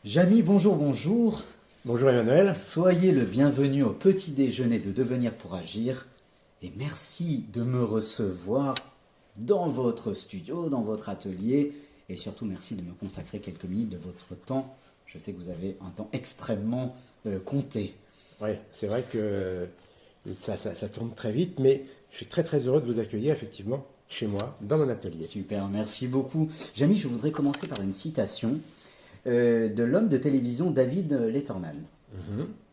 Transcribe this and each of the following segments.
Jamy, bonjour, bonjour. Bonjour Emmanuel. Soyez le bienvenu au petit déjeuner de Devenir pour agir. Et merci de me recevoir dans votre studio, dans votre atelier. Et surtout, merci de me consacrer quelques minutes de votre temps. Je sais que vous avez un temps extrêmement compté. Oui, c'est vrai que ça tourne très vite, mais je suis très très heureux de vous accueillir effectivement chez moi, dans mon atelier. Super, merci beaucoup. Jamy, je voudrais commencer par une citation de l'homme de télévision David Letterman.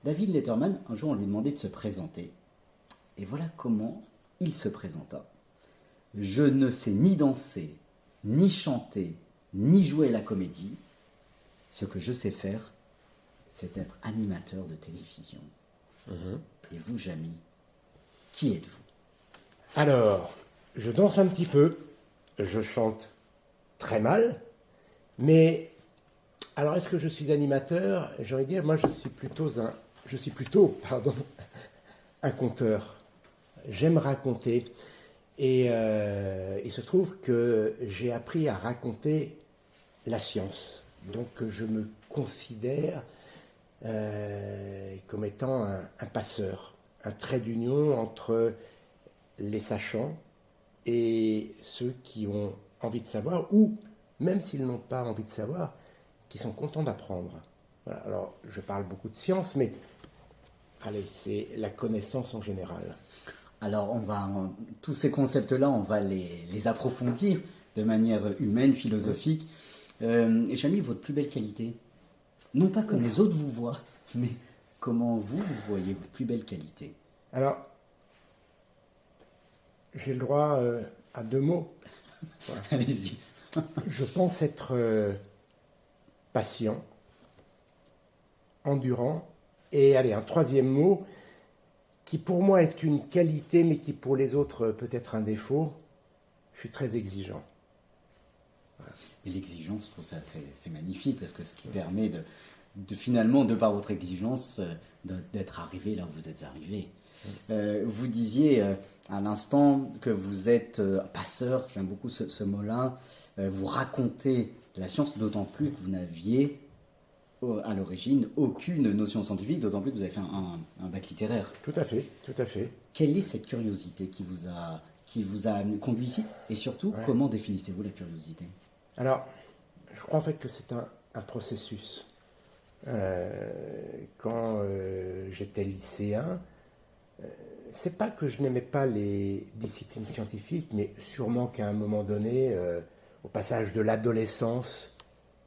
David Letterman, un jour on lui demandait de se présenter. Et voilà comment il se présenta. Je ne sais ni danser, ni chanter, ni jouer la comédie. Ce que je sais faire, c'est être animateur de télévision. Et vous, Jamy, qui êtes-vous? Alors, je danse un petit peu, je chante très mal, mais alors est-ce que je suis animateur? J'ai envie de dire, moi je suis plutôt un conteur. J'aime raconter. Et il se trouve que j'ai appris à raconter la science. Donc je me considère comme étant un passeur, un trait d'union entre les sachants et ceux qui ont envie de savoir, ou même s'ils n'ont pas envie de savoir, qui sont contents d'apprendre. Voilà. Alors je parle beaucoup de science, mais allez, c'est la connaissance en général. Alors, tous ces concepts-là, on va les approfondir de manière humaine, philosophique. Et Jamy, votre plus belle qualité, non pas comme les autres vous voient, mais comment vous voyez vos plus belles qualités? Alors, j'ai le droit à 2 mots. Voilà. Allez-y. Je pense être patient, endurant, et allez, un 3e mot qui pour moi est une qualité, mais qui pour les autres peut être un défaut. Je suis très exigeant. Voilà. Et l'exigence, je trouve ça c'est magnifique, parce que ce qui permet de finalement, de par votre exigence, d'être arrivé là où vous êtes arrivé. Vous disiez à l'instant que vous êtes passeur, j'aime beaucoup ce mot-là, vous racontez la science, d'autant plus que vous n'aviez à l'origine aucune notion scientifique, d'autant plus que vous avez fait un bac littéraire. Tout à fait, tout à fait. Quelle est cette curiosité qui vous a conduit ici? Et surtout, comment définissez-vous la curiosité? Alors, je crois en fait que c'est un processus. Quand j'étais lycéen, c'est pas que je n'aimais pas les disciplines scientifiques, mais sûrement qu'à un moment donné, au passage de l'adolescence,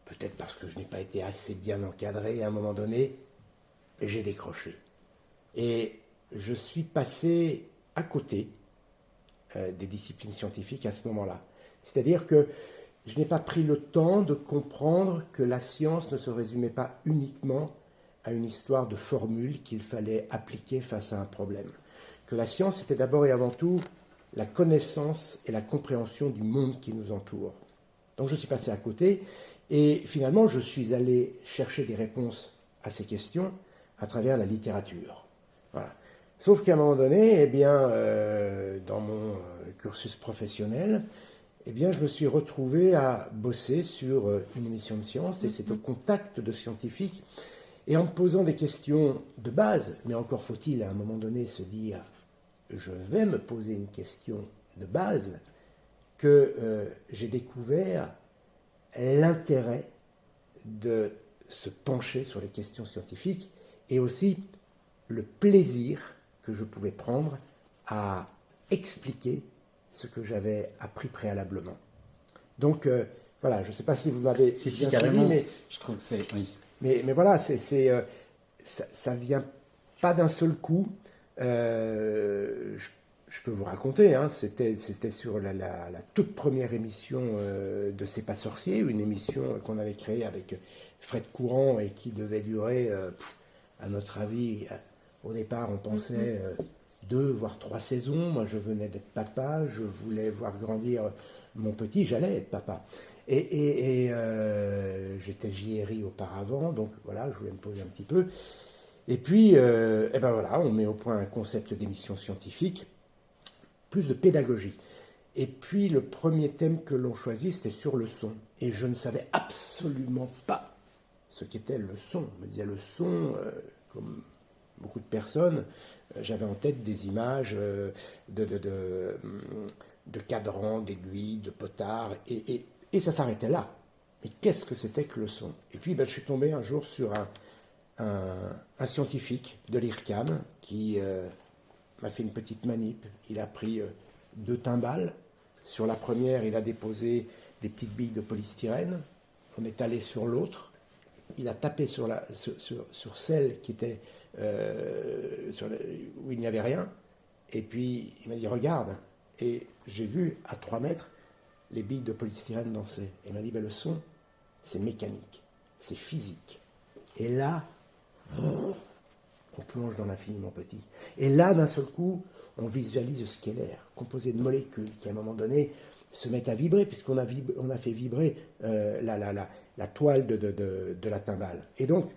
peut-être parce que je n'ai pas été assez bien encadré, à un moment donné, j'ai décroché. Et je suis passé à côté des disciplines scientifiques à ce moment-là. C'est-à-dire que je n'ai pas pris le temps de comprendre que la science ne se résumait pas uniquement à une histoire de formules qu'il fallait appliquer face à un problème. Que la science était d'abord et avant tout la connaissance et la compréhension du monde qui nous entoure. Donc je suis passé à côté et finalement je suis allé chercher des réponses à ces questions à travers la littérature. Voilà. Sauf qu'à un moment donné, dans mon cursus professionnel, je me suis retrouvé à bosser sur une émission de science, et c'est au contact de scientifiques, et en me posant des questions de base, mais encore faut-il à un moment donné se dire « je vais me poser une question de base », que j'ai découvert l'intérêt de se pencher sur les questions scientifiques, et aussi le plaisir que je pouvais prendre à expliquer ce que j'avais appris préalablement. Donc, voilà, je ne sais pas si vous m'avez bien suivi, mais je trouve que c'est... Oui. Mais voilà, ça ne vient pas d'un seul coup. Je peux vous raconter, hein, c'était sur la toute première émission de C'est pas sorcier, une émission qu'on avait créée avec Fred Courant et qui devait durer, à notre avis, au départ on pensait 2 voire 3 saisons. Moi je venais d'être papa, je voulais voir grandir mon petit, j'allais être papa. Et j'étais JRI auparavant, donc voilà, je voulais me poser un petit peu. Et puis, voilà, on met au point un concept d'émission scientifique, plus de pédagogie. Et puis, le premier thème que l'on choisit, c'était sur le son. Et je ne savais absolument pas ce qu'était le son. On me disait le son, comme beaucoup de personnes, j'avais en tête des images de cadrans, d'aiguilles, de potards, et ça s'arrêtait là. Mais qu'est-ce que c'était que le son? Et puis je suis tombé un jour sur un scientifique de l'IRCAM qui m'a fait une petite manip. Il a pris 2 timbales. Sur la première, il a déposé des petites billes de polystyrène. On est allé sur l'autre. Il a tapé sur celle qui était où il n'y avait rien. Et puis, il m'a dit, regarde. Et j'ai vu, à 3 mètres, les billes de polystyrène danser. Et il m'a dit, le son, c'est mécanique, c'est physique. Et là, on plonge dans l'infiniment petit. Et là, d'un seul coup, on visualise ce qu'est l'air, composé de molécules qui, à un moment donné, se mettent à vibrer, puisqu'on a fait vibrer la toile de la timbale. Et donc,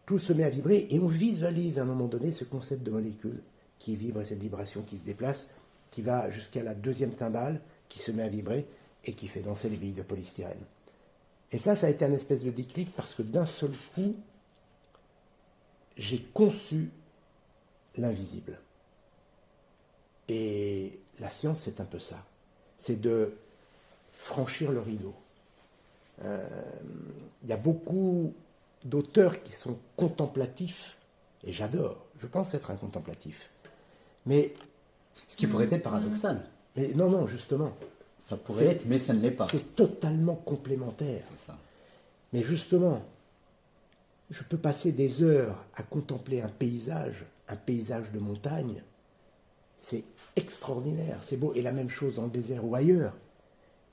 tout se met à vibrer, et on visualise à un moment donné ce concept de molécules qui vibre, cette vibration qui se déplace, qui va jusqu'à la 2e timbale, qui se met à vibrer, et qui fait danser les billes de polystyrène. Et ça a été un espèce de déclic, parce que d'un seul coup, j'ai conçu l'invisible. Et la science, c'est un peu ça. C'est de franchir le rideau. Il y a beaucoup d'auteurs qui sont contemplatifs, et j'adore. Je pense être un contemplatif. Mais ce qui pourrait être paradoxal. Mais non, justement. Ça pourrait être, mais ça ne l'est pas. C'est totalement complémentaire. C'est ça. Mais justement, je peux passer des heures à contempler un paysage de montagne. C'est extraordinaire, c'est beau. Et la même chose dans le désert ou ailleurs.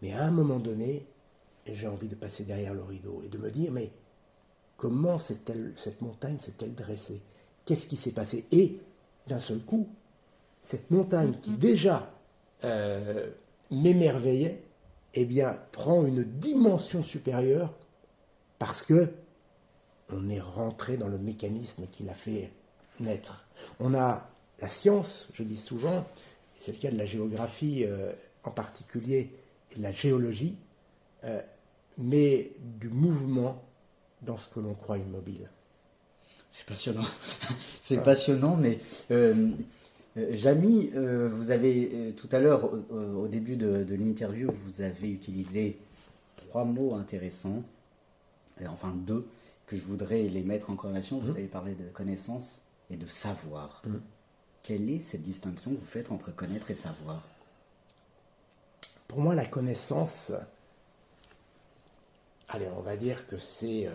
Mais à un moment donné, j'ai envie de passer derrière le rideau et de me dire, mais comment cette montagne s'est-elle dressée? Qu'est-ce qui s'est passé? Et d'un seul coup, cette montagne qui déjà m'émerveillait, eh bien, prend une dimension supérieure parce que on est rentré dans le mécanisme qui l'a fait naître. On a la science, je dis souvent, et c'est le cas de la géographie en particulier, et de la géologie, mais du mouvement dans ce que l'on croit immobile. C'est passionnant. C'est passionnant, mais Jamy, vous avez tout à l'heure, au début de l'interview, vous avez utilisé 3 mots intéressants, enfin 2, que je voudrais les mettre en corrélation. Vous avez parlé de connaissance et de savoir. Quelle est cette distinction que vous faites entre connaître et savoir? Pour moi, la connaissance, allez, on va dire que c'est...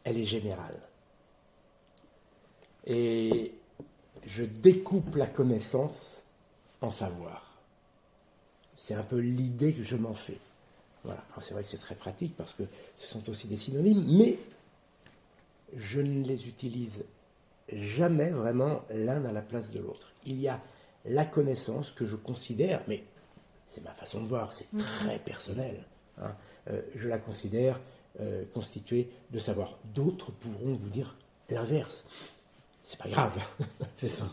elle est générale. Et je découpe la connaissance en savoir. C'est un peu l'idée que je m'en fais. Voilà. Alors c'est vrai que c'est très pratique parce que ce sont aussi des synonymes, mais je ne les utilise jamais vraiment l'un à la place de l'autre. Il y a la connaissance que je considère, mais c'est ma façon de voir, c'est très personnel. Hein. Je la considère constituée de savoir. D'autres pourront vous dire l'inverse. C'est pas grave. C'est ça.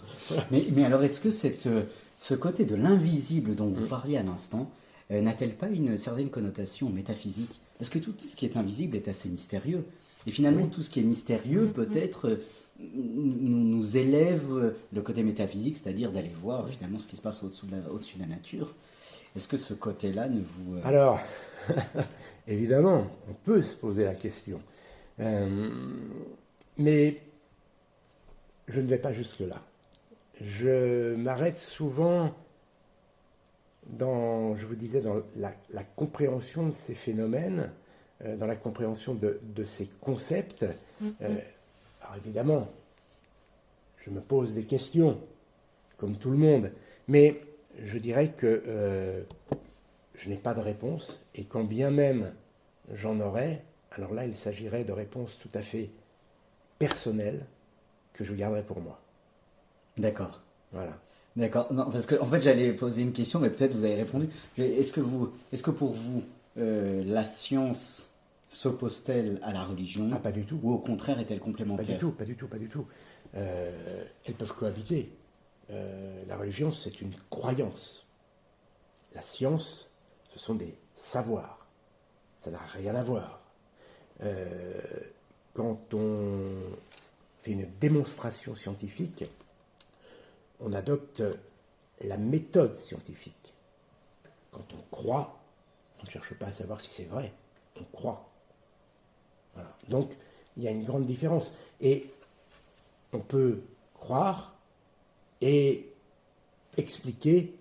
Mais alors, est-ce que ce côté de l'invisible dont vous parliez à l'instant n'a-t-elle pas une certaine connotation métaphysique? Parce que tout ce qui est invisible est assez mystérieux. Et finalement, tout ce qui est mystérieux peut-être nous élève le côté métaphysique, c'est-à-dire d'aller voir finalement ce qui se passe au-dessus de la nature. Est-ce que ce côté-là ne vous... Alors, évidemment, on peut se poser la question. Mais je ne vais pas jusque-là. Je m'arrête souvent dans, je vous disais, dans la compréhension de ces phénomènes, dans la compréhension de ces concepts. Alors évidemment, je me pose des questions, comme tout le monde, mais je dirais que je n'ai pas de réponse, et quand bien même j'en aurais, alors là, il s'agirait de réponses tout à fait personnelles que je garderai pour moi. D'accord. Voilà. D'accord. Non, parce que en fait, j'allais poser une question, mais peut-être vous avez répondu. Est-ce que pour vous, la science s'oppose-t-elle à la religion? Ah, pas du tout. Ou au contraire, est-elle complémentaire? Pas du tout. Elles peuvent cohabiter. La religion, c'est une croyance. La science, ce sont des savoirs. Ça n'a rien à voir. quand on fait une démonstration scientifique, on adopte la méthode scientifique. Quand on croit, on ne cherche pas à savoir si c'est vrai, on croit. Voilà. Donc, il y a une grande différence. Et on peut croire et expliquer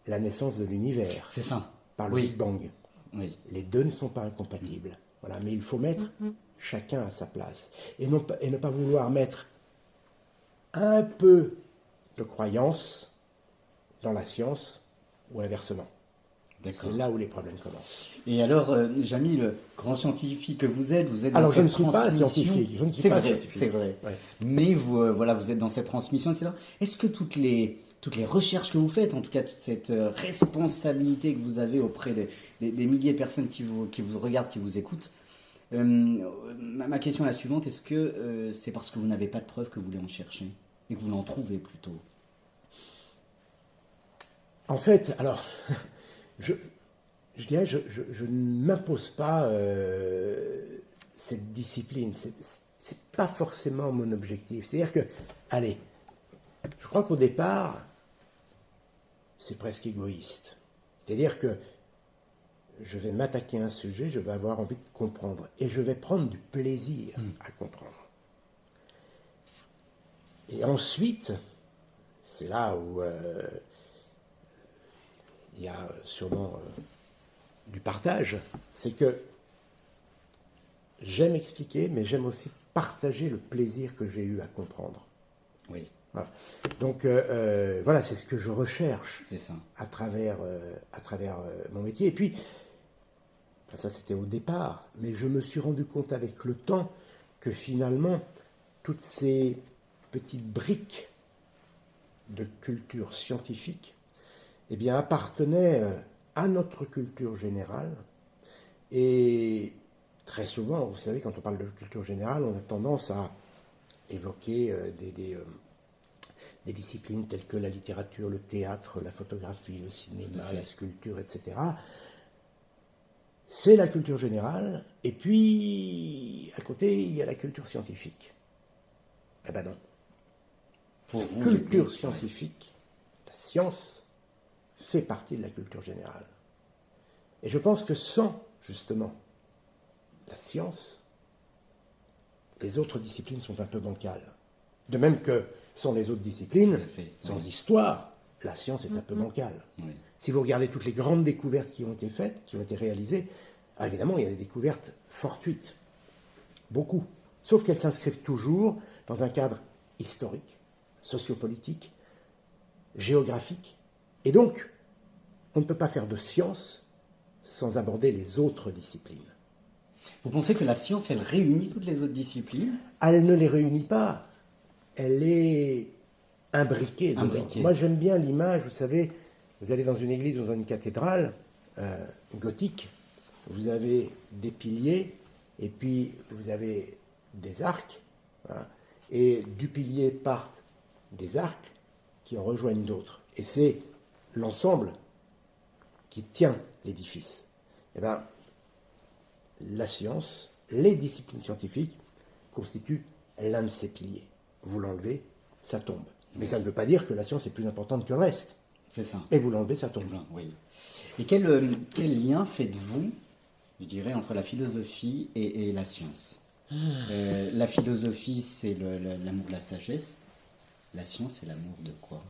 la naissance de l'univers. C'est ça. Par le Big Bang. Oui. Les deux ne sont pas incompatibles. Voilà. Mais il faut mettre chacun à sa place. Et ne pas vouloir mettre un peu de croyance dans la science ou inversement. C'est là où les problèmes commencent. Et alors, Jamie, le grand scientifique que vous êtes dans alors, cette je ne suis pas scientifique. Je ne suis pas scientifique. C'est vrai. Ouais. Mais vous, voilà, vous êtes dans cette transmission, etc. Est-ce que toutes les recherches que vous faites, en tout cas toute cette responsabilité que vous avez auprès des milliers de personnes qui vous regardent, qui vous écoutent, ma question est la suivante, est-ce que c'est parce que vous n'avez pas de preuves que vous voulez en chercher et que vous l'en trouvez plutôt? En fait, alors... Je dirais, je ne m'impose pas cette discipline. C'est pas forcément mon objectif. C'est-à-dire que, allez, je crois qu'au départ, c'est presque égoïste. C'est-à-dire que je vais m'attaquer à un sujet, je vais avoir envie de comprendre. Et je vais prendre du plaisir à comprendre. Et ensuite, c'est là où... il y a sûrement du partage, c'est que j'aime expliquer, mais j'aime aussi partager le plaisir que j'ai eu à comprendre. Oui. Voilà. Donc voilà, c'est ce que je recherche à travers mon métier. Et puis, ça c'était au départ, mais je me suis rendu compte avec le temps que finalement, toutes ces petites briques de culture scientifique eh bien, appartenait à notre culture générale. Et très souvent, vous savez, quand on parle de culture générale, on a tendance à évoquer des disciplines telles que la littérature, le théâtre, la photographie, le cinéma, la sculpture, etc. C'est la culture générale, et puis, à côté, il y a la culture scientifique. Eh ben non. Pour la vous, culture scientifique, la science, fait partie de la culture générale. Et je pense que sans, justement, la science, les autres disciplines sont un peu bancales. De même que sans les autres disciplines, sans histoire, la science est un peu bancale. Oui. Si vous regardez toutes les grandes découvertes qui ont été faites, qui ont été réalisées, évidemment, il y a des découvertes fortuites. Beaucoup. Sauf qu'elles s'inscrivent toujours dans un cadre historique, sociopolitique, géographique. Et donc, on ne peut pas faire de science sans aborder les autres disciplines. Vous pensez que la science, elle réunit toutes les autres disciplines? Elle ne les réunit pas. Elle est imbriquée. Moi, j'aime bien l'image, vous savez, vous allez dans une église ou dans une cathédrale gothique, vous avez des piliers, et puis vous avez des arcs, voilà, et du pilier partent des arcs qui en rejoignent d'autres. Et c'est l'ensemble qui tient l'édifice. Eh bien, la science, les disciplines scientifiques constituent l'un de ces piliers. Vous l'enlevez, ça tombe. Mais ça ne veut pas dire que la science est plus importante que le reste. C'est ça. Et vous l'enlevez, ça tombe. Oui. Et quel lien faites-vous, je dirais, entre la philosophie et la science? La philosophie, c'est l'amour de la sagesse. La science, c'est l'amour de quoi?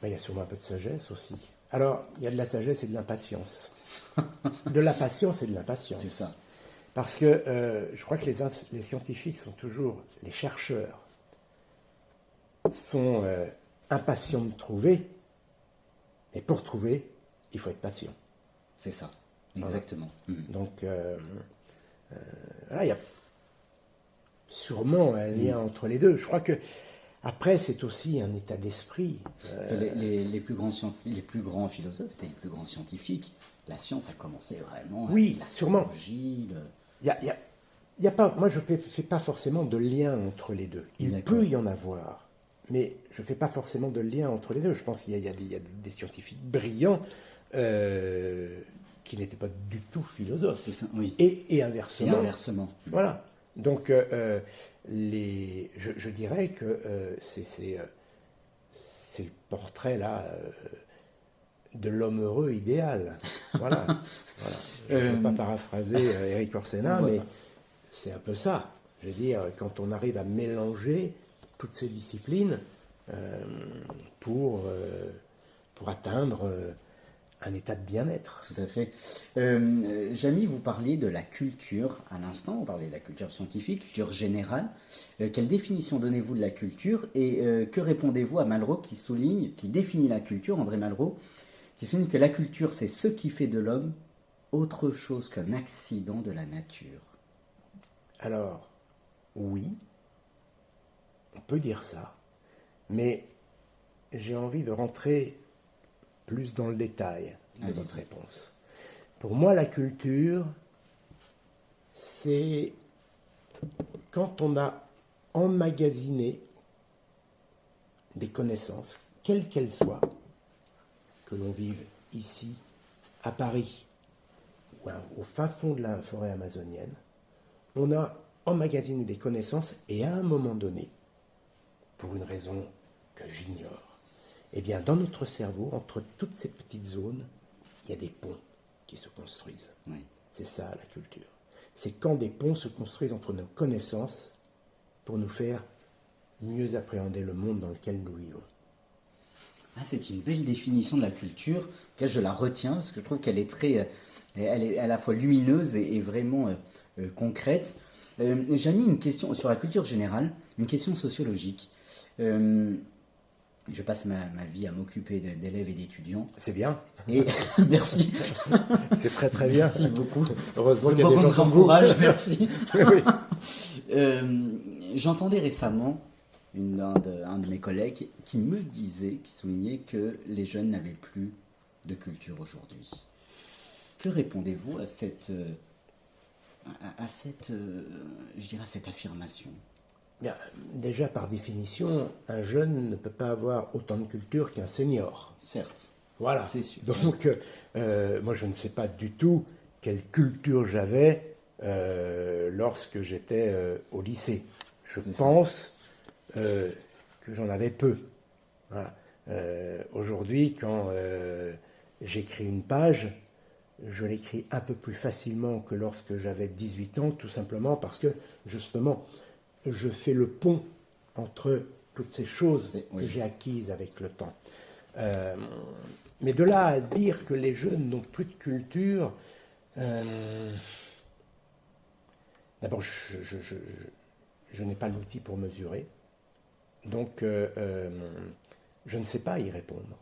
Il y a sûrement un peu de sagesse aussi. Alors, il y a de la sagesse et de l'impatience. De la patience et de l'impatience. C'est ça. Parce que je crois que les scientifiques sont toujours, les chercheurs, sont impatients de trouver, mais pour trouver, il faut être patient. C'est ça, exactement. Voilà. Donc, là, il y a sûrement un lien entre les deux. Je crois que après, c'est aussi un état d'esprit. Les plus grands philosophes étaient les plus grands scientifiques. La science a commencé vraiment. Oui, la sûrement. Il y a pas, moi, je ne fais pas forcément de lien entre les deux. Il peut y en avoir, mais je ne fais pas forcément de lien entre les deux. Je pense qu'il y a des scientifiques brillants qui n'étaient pas du tout philosophes. C'est ça, oui. Et inversement. Et inversement. Voilà. Donc, je dirais que c'est le portrait, là, de l'homme heureux idéal. Voilà. Voilà. Je ne vais pas paraphraser Éric Orsena, mais c'est un peu ça. Je veux dire, quand on arrive à mélanger toutes ces disciplines pour atteindre un état de bien-être. Tout à fait. Jamy, vous parliez de la culture à l'instant, vous parlez de la culture scientifique, culture générale. Quelle définition donnez-vous de la culture et que répondez-vous à Malraux qui définit la culture, André Malraux, qui souligne que la culture c'est ce qui fait de l'homme autre chose qu'un accident de la nature? Alors, oui, on peut dire ça, mais j'ai envie de rentrer plus dans le détail de votre réponse. Pour moi, la culture, c'est quand on a emmagasiné des connaissances, quelles qu'elles soient, que l'on vive ici, à Paris, ou au fin fond de la forêt amazonienne, on a emmagasiné des connaissances et à un moment donné, pour une raison que j'ignore, eh bien, dans notre cerveau, entre toutes ces petites zones, il y a des ponts qui se construisent. Oui. C'est ça, la culture. C'est quand des ponts se construisent entre nos connaissances pour nous faire mieux appréhender le monde dans lequel nous vivons. Ah, c'est une belle définition de la culture. Je la retiens parce que je trouve qu'elle est très, elle est à la fois lumineuse et vraiment concrète. J'ai mis une question sur la culture générale, une question sociologique. Je passe ma vie à m'occuper d'élèves et d'étudiants. C'est bien. Et merci. C'est très très bien. Merci beaucoup. Heureusement qu'il y a des gens qui encouragent. Merci. Oui. J'entendais récemment un de mes collègues qui me disait, qui soulignait que les jeunes n'avaient plus de culture aujourd'hui. Que répondez-vous à cette je dirais, à cette affirmation? Bien, déjà, par définition, un jeune ne peut pas avoir autant de culture qu'un senior. Certes. Voilà. C'est sûr. Donc, moi, je ne sais pas du tout quelle culture j'avais lorsque j'étais au lycée. Je pense que j'en avais peu. Voilà. Aujourd'hui, quand j'écris une page, je l'écris un peu plus facilement que lorsque j'avais 18 ans, tout simplement parce que, justement, je fais le pont entre toutes ces choses que j'ai acquises avec le temps. Mais de là à dire que les jeunes n'ont plus de culture, d'abord, je n'ai pas l'outil pour mesurer, donc je ne sais pas y répondre.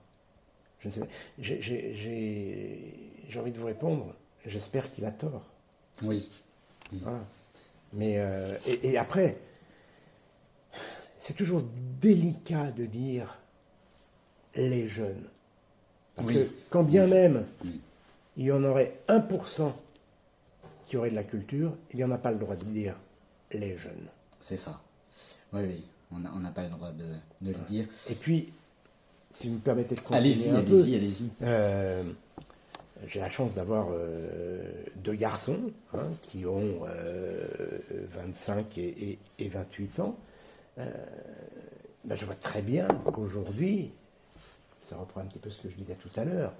Je ne sais pas. J'ai envie de vous répondre, j'espère qu'il a tort. Oui. Voilà. Mais et après, c'est toujours délicat de dire les jeunes. Parce que quand bien même il y en aurait 1% qui aurait de la culture, il n'y en a pas le droit de dire les jeunes. C'est ça. Oui, on n'a pas le droit de le dire. Et puis, si vous me permettez de continuer allez-y. J'ai la chance d'avoir deux garçons qui ont 25 et 28 ans. Je vois très bien qu'aujourd'hui, ça reprend un petit peu ce que je disais tout à l'heure,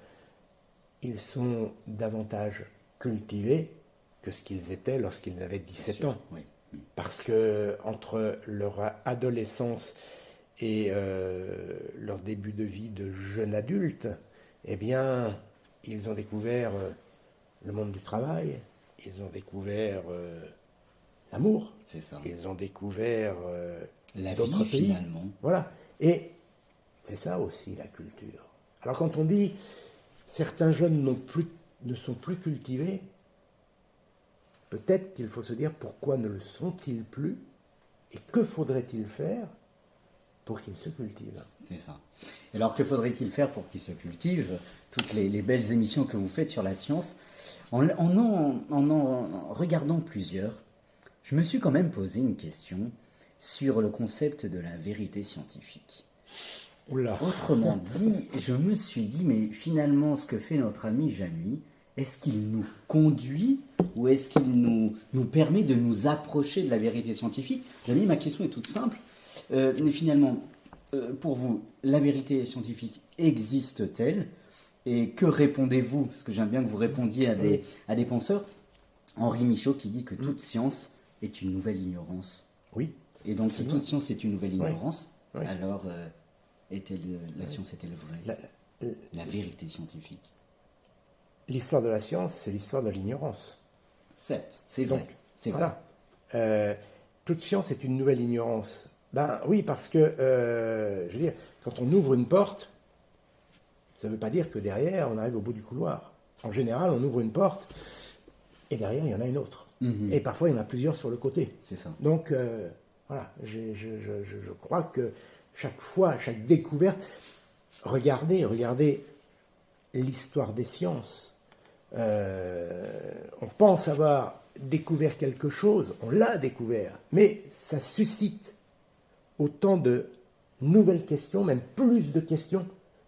ils sont davantage cultivés que ce qu'ils étaient lorsqu'ils avaient 17 ans. Oui. Parce que entre leur adolescence et leur début de vie de jeune adulte, eh bien, ils ont découvert le monde du travail, ils ont découvert l'amour, c'est ça. Ils ont découvert d'autres pays. Finalement. Voilà. Et c'est ça aussi la culture. Alors quand on dit certains jeunes ne sont plus cultivés, peut-être qu'il faut se dire pourquoi ne le sont-ils plus et que faudrait-il faire pour qu'ils se cultivent. C'est ça. Et alors que faudrait-il faire pour qu'ils se cultivent? Toutes les belles émissions que vous faites sur la science, en regardant plusieurs, je me suis quand même posé une question sur le concept de la vérité scientifique. Oula. Autrement dit, je me suis dit, mais finalement, ce que fait notre ami Jamy, est-ce qu'il nous conduit ou est-ce qu'il nous permet de nous approcher de la vérité scientifique? Jamy, ma question est toute simple. Mais finalement, pour vous, la vérité scientifique existe-t-elle? Et que répondez-vous? Parce que j'aime bien que vous répondiez à des penseurs. Henri Michaud qui dit que toute science est une nouvelle ignorance. Oui. Et donc, si toute science est une nouvelle ignorance, Oui. alors la science est-elle vraie? La vérité scientifique. L'histoire de la science, c'est l'histoire de l'ignorance. Certes, c'est vrai. Donc, c'est vrai. voilà. Toute science est une nouvelle ignorance. Ben oui, parce que, je veux dire, quand on ouvre une porte, ça ne veut pas dire que derrière, on arrive au bout du couloir. En général, on ouvre une porte, et derrière, il y en a une autre. Mhm. Et parfois, il y en a plusieurs sur le côté. C'est ça. Donc, voilà, je crois que chaque fois, chaque découverte, regardez l'histoire des sciences. On pense avoir découvert quelque chose, on l'a découvert, mais ça suscite autant de nouvelles questions, même plus de questions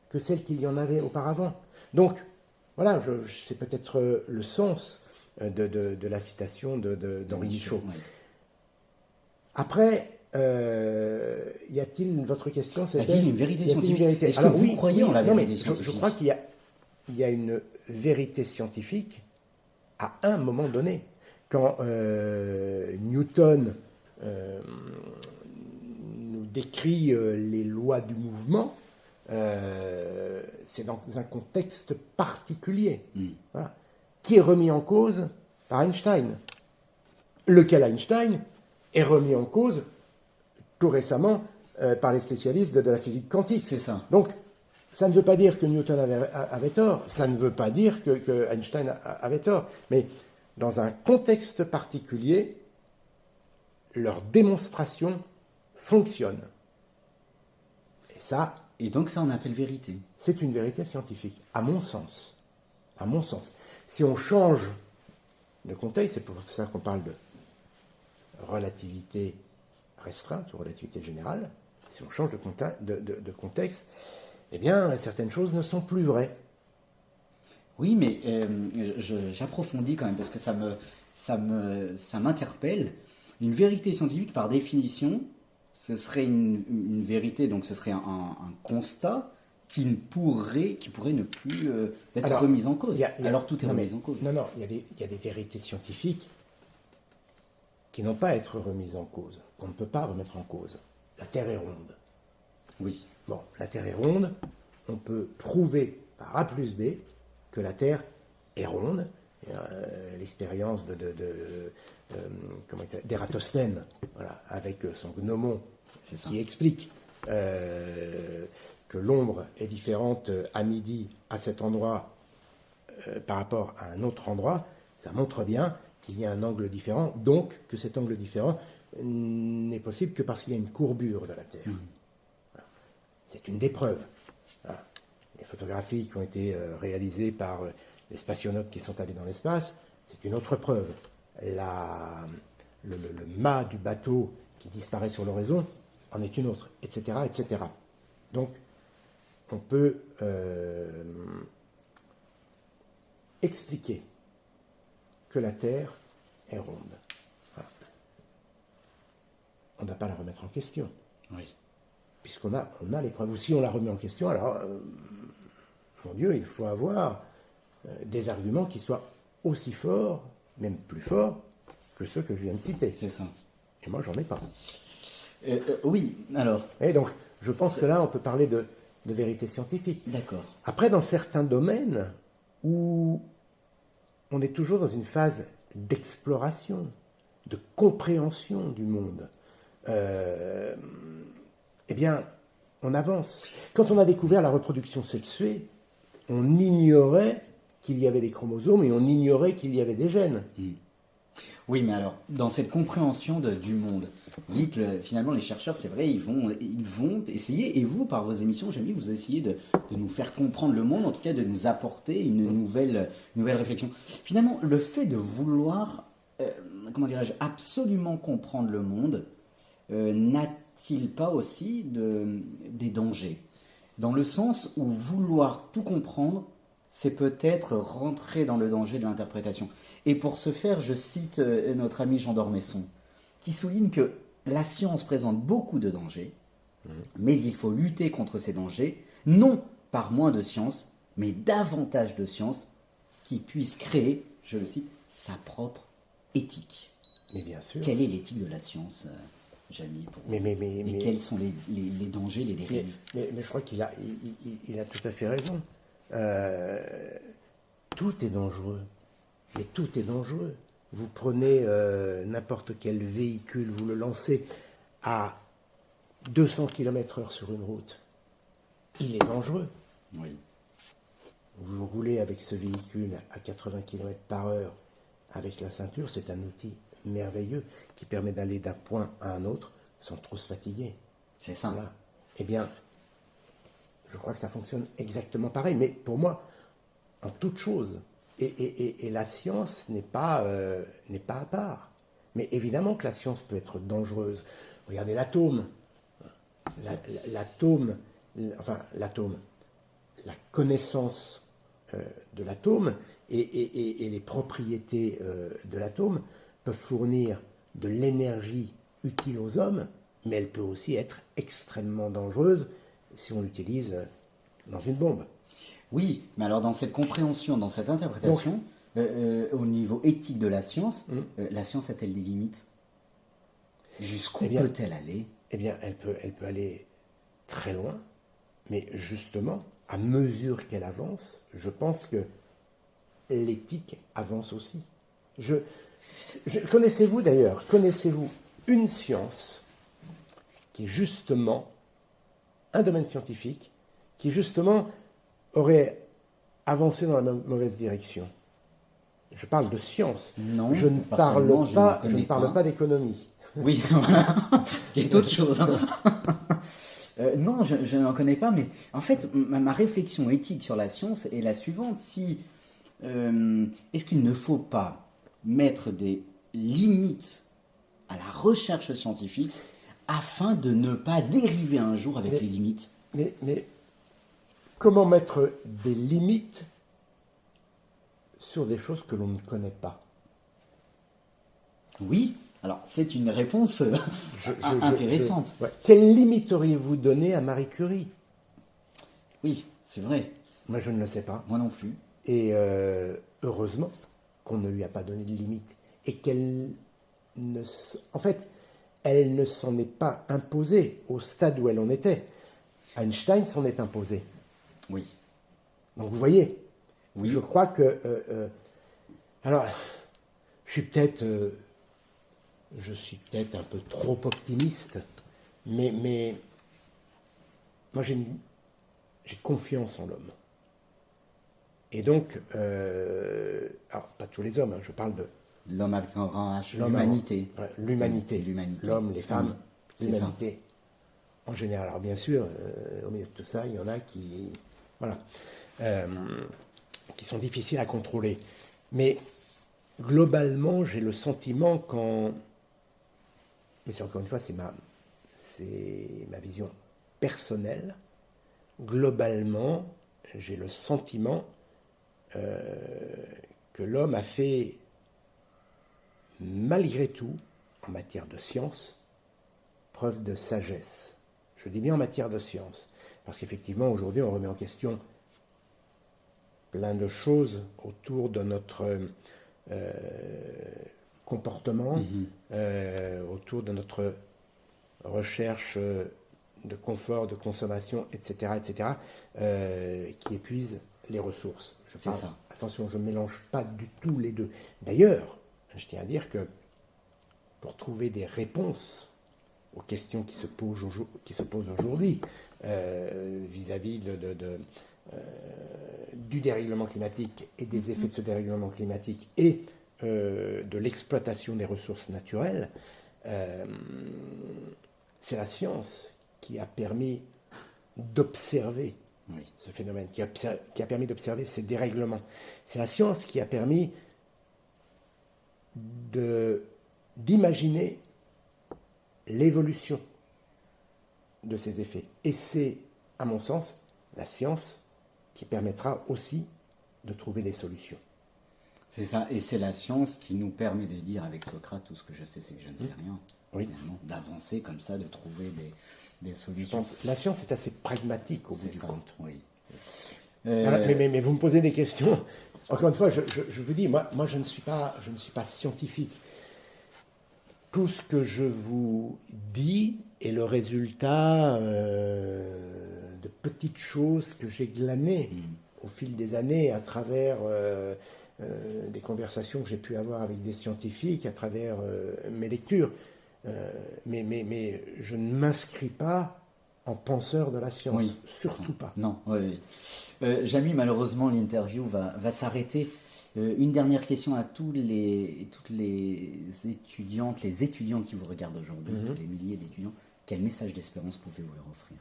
que celles qu'il y en avait auparavant. Donc, voilà, c'est peut-être le sens de la citation d'Henri Michaud. Ouais. Après, y a-t-il, votre question, c'était... Y a-t-il une vérité scientifique? Est-ce que Alors, vous croyez en la non, vérité mais scientifique? je crois qu'il y a une vérité scientifique à un moment donné. Quand Newton nous décrit les lois du mouvement, c'est dans un contexte particulier, voilà, qui est remis en cause par Einstein. Lequel Einstein est remis en cause tout récemment par les spécialistes de la physique quantique. C'est ça. Donc, ça ne veut pas dire que Newton avait tort, ça ne veut pas dire que Einstein avait tort, mais dans un contexte particulier, leur démonstration fonctionne. Et ça, Et donc ça, on appelle vérité. c'est une vérité scientifique, à mon sens. À mon sens. Si on change de contexte, c'est pour ça qu'on parle de relativité restreinte ou relativité générale, si on change de contexte, eh bien, certaines choses ne sont plus vraies. Oui, mais j'approfondis quand même parce que ça m'interpelle. Une vérité scientifique, par définition, ce serait une vérité, donc ce serait un constat qui pourrait ne plus être remis en cause. Alors tout est remis en cause. Non, il y a des vérités scientifiques qui n'ont pas à être remises en cause, qu'on ne peut pas remettre en cause. La Terre est ronde. Oui. Bon, la Terre est ronde, on peut prouver par A plus B que la Terre est ronde. L'expérience d'Ératosthène, voilà, avec son gnomon, qui explique que l'ombre est différente à midi à cet endroit par rapport à un autre endroit, ça montre bien qu'il y a un angle différent, donc que cet angle différent n'est possible que parce qu'il y a une courbure de la Terre. Voilà. C'est une des preuves. Voilà. Les photographies qui ont été réalisées par les spationautes qui sont allés dans l'espace, c'est une autre preuve. Le mât du bateau qui disparaît sur l'horizon en est une autre, etc., etc. Donc, on peut expliquer que la Terre est ronde. Voilà. On ne va pas la remettre en question. Oui. Puisqu'on a les preuves. Ou si on la remet en question, alors, mon Dieu, il faut avoir des arguments qui soient aussi forts, même plus forts, que ceux que je viens de citer. C'est ça. Et moi, j'en ai pas. Oui, alors. Et donc, je pense que là, on peut parler de vérité scientifique. D'accord. Après, dans certains domaines où on est toujours dans une phase d'exploration, de compréhension du monde, eh bien, on avance. Quand on a découvert la reproduction sexuée, on ignorait qu'il y avait des chromosomes et on ignorait qu'il y avait des gènes. Oui, mais alors, dans cette compréhension du monde, dites finalement, les chercheurs, c'est vrai, ils vont essayer, et vous, par vos émissions, j'aime bien, vous essayez de nous faire comprendre le monde, en tout cas de nous apporter une nouvelle réflexion. Finalement, le fait de vouloir, comment dirais-je, absolument comprendre le monde, n'a-t-il pas aussi des dangers? Dans le sens où vouloir tout comprendre, c'est peut-être rentrer dans le danger de l'interprétation. Et pour ce faire, je cite notre ami Jean d'Ormesson, qui souligne que la science présente beaucoup de dangers, mais il faut lutter contre ces dangers, non par moins de science, mais davantage de science qui puisse créer, je le cite, sa propre éthique. Mais bien sûr. Quelle est l'éthique de la science, Jamy, pour vous ? Et quels sont les dangers, les dérives ? Mais je crois qu'il a, il a tout à fait raison. Tout est dangereux. Mais tout est dangereux. Vous prenez n'importe quel véhicule, vous le lancez à 200 km/h sur une route. Il est dangereux. Oui. Vous roulez avec ce véhicule à 80 km/h avec la ceinture, c'est un outil merveilleux qui permet d'aller d'un point à un autre sans trop se fatiguer. C'est ça. Voilà. Eh bien, je crois que ça fonctionne exactement pareil. Mais pour moi, en toute chose, et la science n'est pas à part. Mais évidemment que la science peut être dangereuse. Regardez l'atome. L'atome, la connaissance de l'atome et les propriétés de l'atome peuvent fournir de l'énergie utile aux hommes, mais elle peut aussi être extrêmement dangereuse si on l'utilise dans une bombe. Oui, mais alors dans cette compréhension, dans cette interprétation, au niveau éthique de la science a-t-elle des limites ? Jusqu'où peut-elle aller ? Eh bien, elle peut aller très loin, mais justement, à mesure qu'elle avance, je pense que l'éthique avance aussi. Connaissez-vous une science qui est justement un domaine scientifique qui justement aurait avancé dans la mauvaise direction? Je parle de science. Non, je ne parle pas d'économie. Oui, voilà, ce qui est autre chose. Non, je n'en connais pas, mais en fait, ma réflexion éthique sur la science est la suivante. Est-ce qu'il ne faut pas mettre des limites à la recherche scientifique afin de ne pas dériver un jour avec les limites ? Mais comment mettre des limites sur des choses que l'on ne connaît pas ? Oui. Alors, c'est une réponse intéressante. Ouais. Quelle limite auriez-vous donné à Marie Curie ? Oui, c'est vrai. Moi, je ne le sais pas. Moi non plus. Et heureusement qu'on ne lui a pas donné de limite. Et en fait, elle ne s'en est pas imposée au stade où elle en était. Einstein s'en est imposé. Oui. Donc, vous voyez, oui. Je crois que... alors, je suis peut-être un peu trop optimiste, mais moi j'ai confiance en l'homme. Et donc, alors pas tous les hommes, je parle de... L'homme avec un grand H, l'humanité. L'humanité. L'homme, les femmes, l'humanité. En général, alors bien sûr, au milieu de tout ça, il y en a qui... Voilà. Qui sont difficiles à contrôler. Mais globalement, j'ai le sentiment mais c'est encore une fois, c'est ma vision personnelle. Globalement, j'ai le sentiment que l'homme a fait, malgré tout, en matière de science, preuve de sagesse. Je dis bien en matière de science, parce qu'effectivement, aujourd'hui, on remet en question plein de choses autour de notre comportement, autour de notre recherche de confort, de consommation, etc., qui épuisent les ressources. Attention, je ne mélange pas du tout les deux. D'ailleurs, je tiens à dire que pour trouver des réponses aux questions qui se posent aujourd'hui vis-à-vis du dérèglement climatique et des effets de ce dérèglement climatique et de l'exploitation des ressources naturelles, c'est la science qui a permis d'observer ce phénomène, qui a permis d'observer ces dérèglements. C'est la science qui a permis d'imaginer l'évolution de ces effets. Et c'est, à mon sens, la science qui permettra aussi de trouver des solutions. C'est ça, et c'est la science qui nous permet de dire avec Socrate, tout ce que je sais, c'est que je ne sais rien. Oui. Finalement, d'avancer comme ça, de trouver des solutions. La science est assez pragmatique au bout du compte. Oui. Mais vous me posez des questions. Encore une fois, je vous dis, moi je ne suis pas scientifique. Tout ce que je vous dis est le résultat de petites choses que j'ai glanées au fil des années à travers des conversations que j'ai pu avoir avec des scientifiques, à travers mes lectures. Mais je ne m'inscris pas en penseur de la science, surtout pas. Non, oui. Jamy, malheureusement, l'interview va s'arrêter. Une dernière question à toutes les étudiantes, les étudiants qui vous regardent aujourd'hui, les milliers d'étudiants. Quel message d'espérance pouvez-vous leur offrir?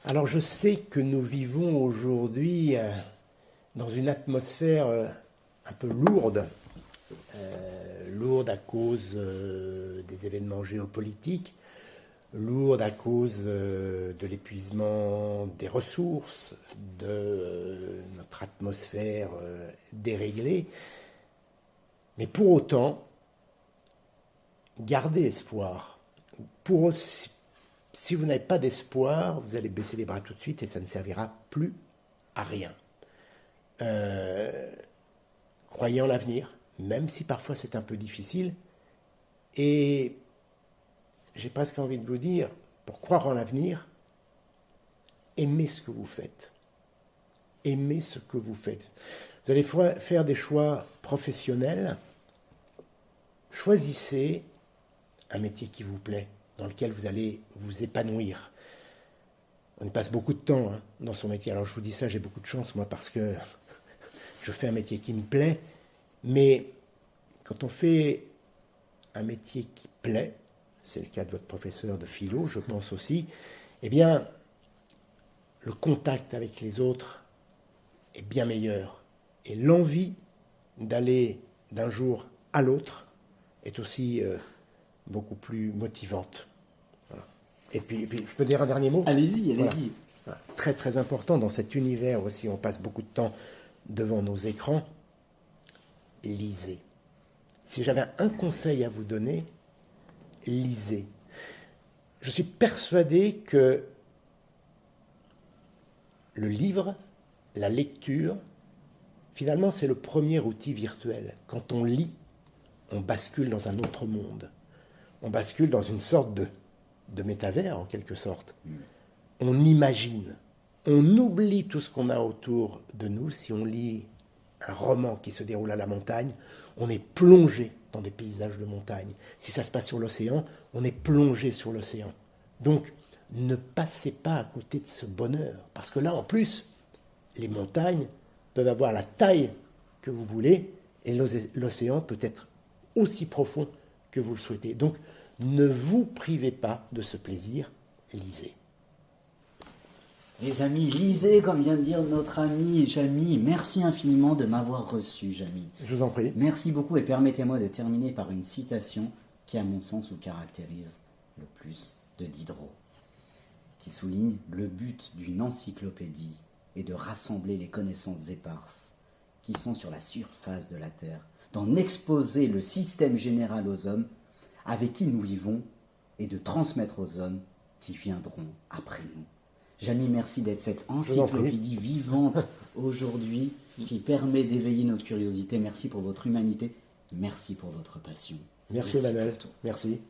Alors, je sais que nous vivons aujourd'hui dans une atmosphère un peu lourde. Lourde à cause des événements géopolitiques, lourde à cause de l'épuisement des ressources, de notre atmosphère déréglée. Mais pour autant, gardez espoir. Si vous n'avez pas d'espoir, vous allez baisser les bras tout de suite et ça ne servira plus à rien. Croyez en l'avenir, même si parfois c'est un peu difficile. Et j'ai presque envie de vous dire, pour croire en l'avenir, aimez ce que vous faites. Aimez ce que vous faites. Vous allez faire des choix professionnels. Choisissez un métier qui vous plaît, dans lequel vous allez vous épanouir. On y passe beaucoup de temps dans son métier. Alors je vous dis ça, j'ai beaucoup de chance, moi, parce que je fais un métier qui me plaît. Mais quand on fait un métier qui plaît, c'est le cas de votre professeur de philo, je pense aussi, eh bien, le contact avec les autres est bien meilleur. Et l'envie d'aller d'un jour à l'autre est aussi beaucoup plus motivante. Voilà. Et puis, je peux dire un dernier mot? Allez-y. Voilà. Très, très important dans cet univers aussi, on passe beaucoup de temps devant nos écrans. Lisez. Si j'avais un conseil à vous donner, lisez. Je suis persuadé que le livre, la lecture, finalement, c'est le premier outil virtuel. Quand on lit, on bascule dans un autre monde. On bascule dans une sorte de métavers, en quelque sorte. On imagine. On oublie tout ce qu'on a autour de nous. Si on lit un roman qui se déroule à la montagne, on est plongé dans des paysages de montagne. Si ça se passe sur l'océan, on est plongé sur l'océan. Donc, ne passez pas à côté de ce bonheur. Parce que là, en plus, les montagnes peuvent avoir la taille que vous voulez et l'océan peut être aussi profond que vous le souhaitez. Donc, ne vous privez pas de ce plaisir, lisez. Les amis, lisez, comme vient de dire notre ami Jamy. Merci infiniment de m'avoir reçu, Jamy. Je vous en prie. Merci beaucoup et permettez-moi de terminer par une citation qui, à mon sens, vous caractérise le plus, de Diderot, qui souligne « Le but d'une encyclopédie est de rassembler les connaissances éparses qui sont sur la surface de la Terre, d'en exposer le système général aux hommes avec qui nous vivons et de transmettre aux hommes qui viendront après nous. » Jamy, merci d'être cette encyclopédie vivante aujourd'hui qui permet d'éveiller notre curiosité. Merci pour votre humanité. Merci pour votre passion. Merci Emmanuel. Merci.